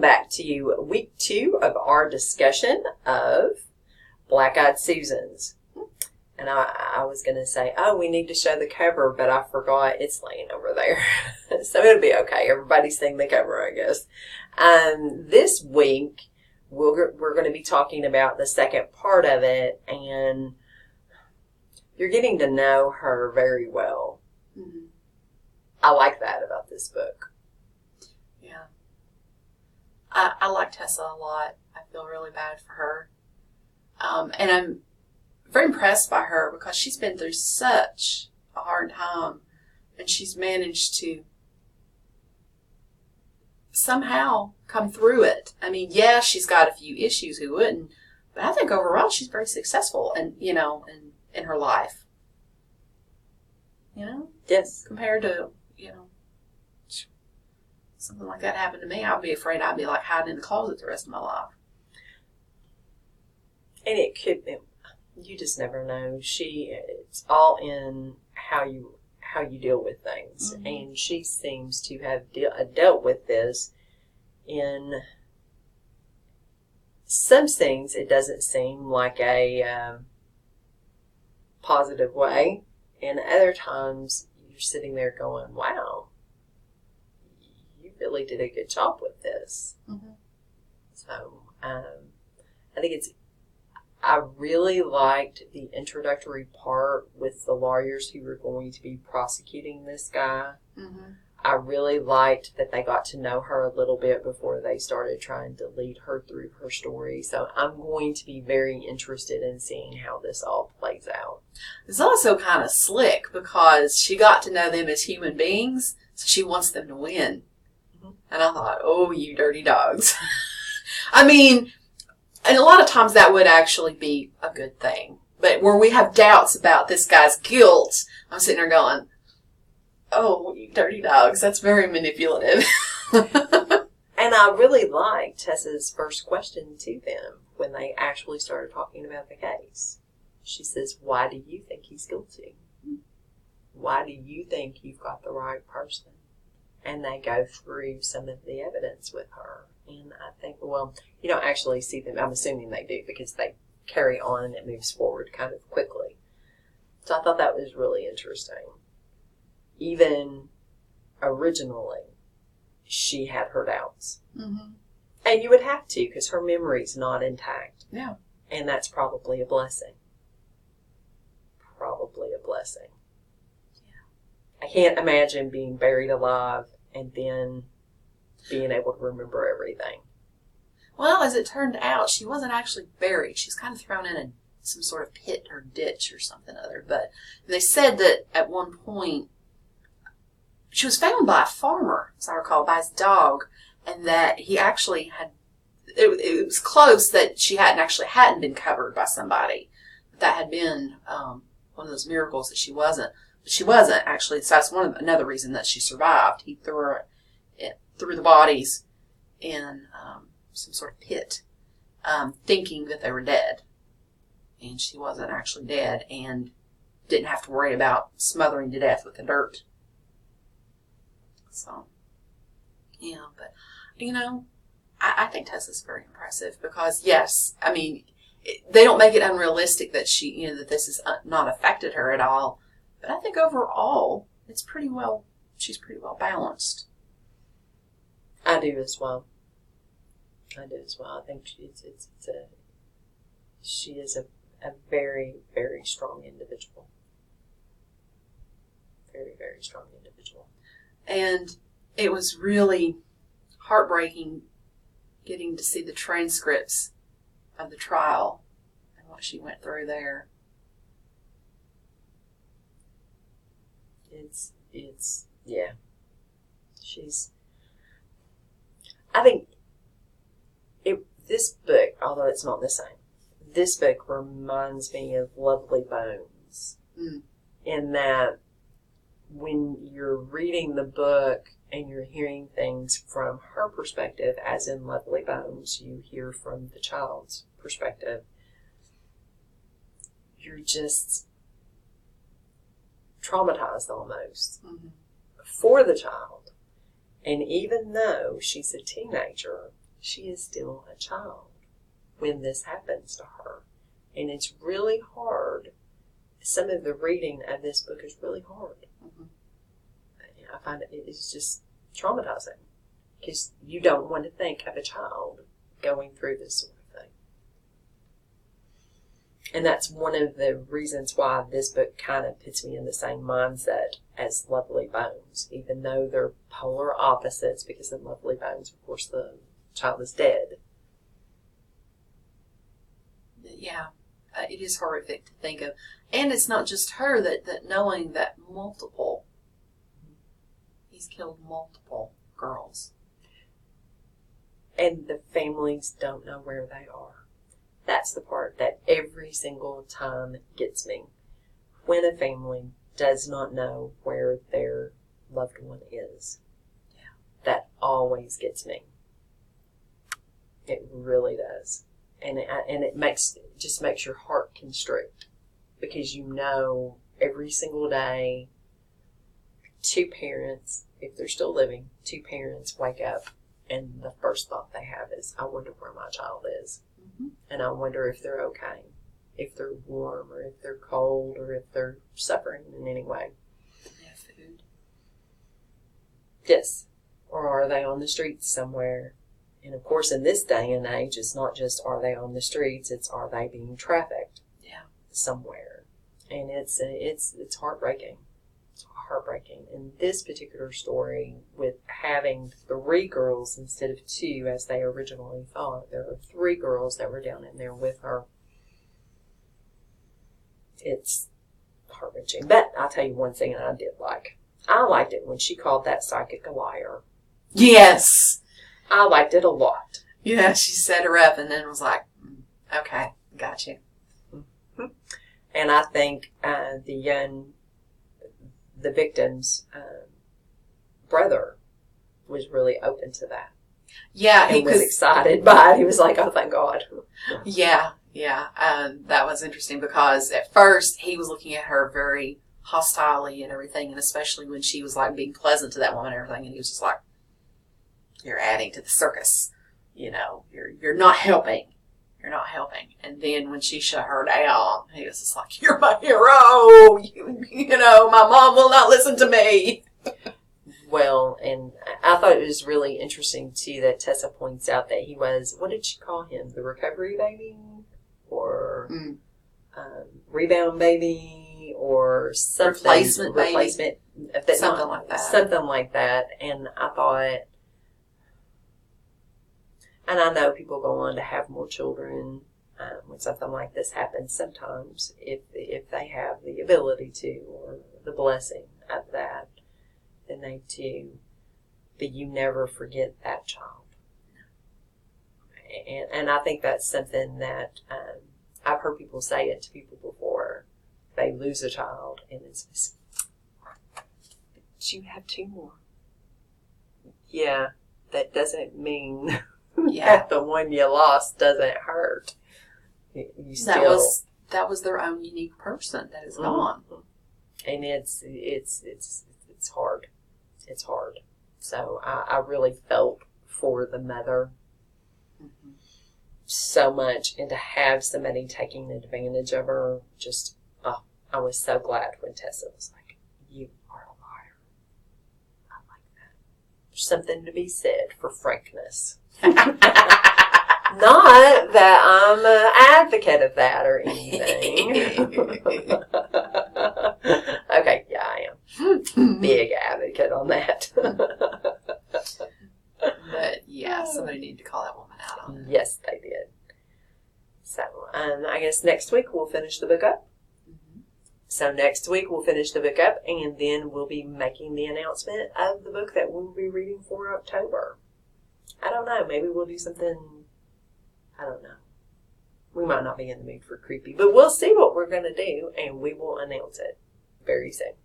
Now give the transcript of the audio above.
back to week 2 of our discussion of Black Eyed Susans. And I was going to say, oh, we need to show the cover, but I forgot it's laying over there. So it'll be okay. Everybody's seen the cover, I guess. This week, we're going to be talking about the second part of it, and you're getting to know her very well. Mm-hmm. I like that about this book. Yeah. I like Tessa a lot. I feel really bad for her. And I'm very impressed by her because she's been through such a hard time, and she's managed to somehow come through it. I mean, yeah, she's got a few issues, who wouldn't, but I think overall she's very successful and in her life. Yes. Compared to, something like that happened to me, I'd be afraid I'd be like hiding in the closet the rest of my life. And it could be, you just never know. It's all in how you deal with things. Mm-hmm. And she seems to have dealt with this in some things. It doesn't seem like a positive way. And other times you're sitting there going, wow, you really did a good job with this. Mm-hmm. So I really liked the introductory part with the lawyers who were going to be prosecuting this guy. Mm-hmm. I really liked that they got to know her a little bit before they started trying to lead her through her story. So I'm going to be very interested in seeing how this all plays out. It's also kind of slick because she got to know them as human beings, so she wants them to win. Mm-hmm. And I thought, oh, you dirty dogs. I mean, and a lot of times that would actually be a good thing. But where we have doubts about this guy's guilt, I'm sitting there going, oh, you dirty dogs. That's very manipulative. And I really liked Tessa's first question to them when they actually started talking about the case. She says, why do you think he's guilty? Why do you think you've got the right person? And they go through some of the evidence with her. And I think, well, you don't actually see them. I'm assuming they do because they carry on and it moves forward kind of quickly. So I thought that was really interesting. Even originally, she had her doubts. Mm-hmm. And you would have to because her memory's not intact. Yeah. And that's probably a blessing. Probably a blessing. Yeah. I can't imagine being buried alive and then being able to remember everything. Well, as it turned out, she wasn't actually buried. She was kind of thrown in some sort of pit or ditch or something other. But they said that at one point, she was found by a farmer, as I recall, by his dog, and that he actually had, it was close that she hadn't been covered by somebody. That had been one of those miracles that she wasn't. But she wasn't, actually. So that's another reason that she survived. He threw the bodies in some sort of pit, thinking that they were dead. And she wasn't actually dead and didn't have to worry about smothering to death with the dirt. So, yeah, but, I think Tessa's very impressive because, yes, I mean, they don't make it unrealistic that that this has not affected her at all. But I think overall, she's pretty well balanced. I do as well. I think she is a very, very strong individual. Very, very strong individual. And it was really heartbreaking getting to see the transcripts of the trial and what she went through there. Yeah. I think this book, although it's not the same, this book reminds me of Lovely Bones. Mm. In that when you're reading the book and you're hearing things from her perspective, as in Lovely Bones, you hear from the child's perspective, you're just traumatized almost for the child. And even though she's a teenager, she is still a child when this happens to her. And it's really hard. Some of the reading of this book is really hard. Mm-hmm. I find it's just traumatizing because you don't want to think of a child going through this sort of thing. And that's one of the reasons why this book kind of puts me in the same mindset as Lovely Bones, even though they're polar opposites, because in Lovely Bones, of course, the child is dead. Yeah, it is horrific to think of. And it's not just her, that knowing that he's killed multiple girls. And the families don't know where they are. That's the part that every single time gets me. When a family does not know where their loved one is. Yeah. That always gets me. It really does. And it just makes your heart constrict. Because you know every single day, two parents, if they're still living, two parents wake up and the first thought they have is, I wonder where my child is. Mm-hmm. And I wonder if they're okay, if they're warm, or if they're cold, or if they're suffering in any way. Do they have food? Yes. Or are they on the streets somewhere? And of course, in this day and age, it's not just are they on the streets, it's are they being trafficked somewhere. And it's heartbreaking. It's heartbreaking. And this particular story, with having 3 girls instead of 2 as they originally thought, there were 3 girls that were down in there with her. It's heart-wrenching. But I'll tell you one thing I did like. I liked it when she called that psychic a liar. Yes! I liked it a lot. Yeah, she set her up and then was like, okay, got you. And I think the victim's brother was really open to that. Yeah, he was excited by it. He was like, "Oh, thank God." Yeah. That was interesting because at first he was looking at her very hostilely and everything, and especially when she was like being pleasant to that woman and everything, and he was just like, "You're adding to the circus. You know, you're not helping. You're not helping." And then when she shut her down, he was just like, "You're my hero. You know, my mom will not listen to me." Well, and I thought it was really interesting, too, that Tessa points out that he was, what did she call him? The recovery baby? Or rebound baby? Or something. Replacement baby? Something like that. Something like that. And I thought, and I know people go on to have more children when something like this happens sometimes, if they have the ability to, or the blessing of that. Than they do, but you never forget that child. And I think that's something that I've heard people say it to people before. They lose a child, and it's, but you have 2 more. Yeah, that doesn't mean that the one you lost doesn't hurt. You still, that was their own unique person that is gone, and it's hard. It's hard. So I really felt for the mother so much, and to have somebody taking advantage of her, just, I was so glad when Tessa was like, "You are a liar." I like that. There's something to be said for frankness. Not that I'm an advocate of that or anything. Okay, yeah, I am. Big advocate on that. But yeah, somebody needed to call that woman out on it. Yes, they did. So, I guess next week we'll finish the book up. So next week we'll finish the book up, and then we'll be making the announcement of the book that we'll be reading for October. I don't know. Maybe we'll do something. I don't know. We might not be in the mood for creepy, but we'll see what we're going to do, and we will announce it very soon.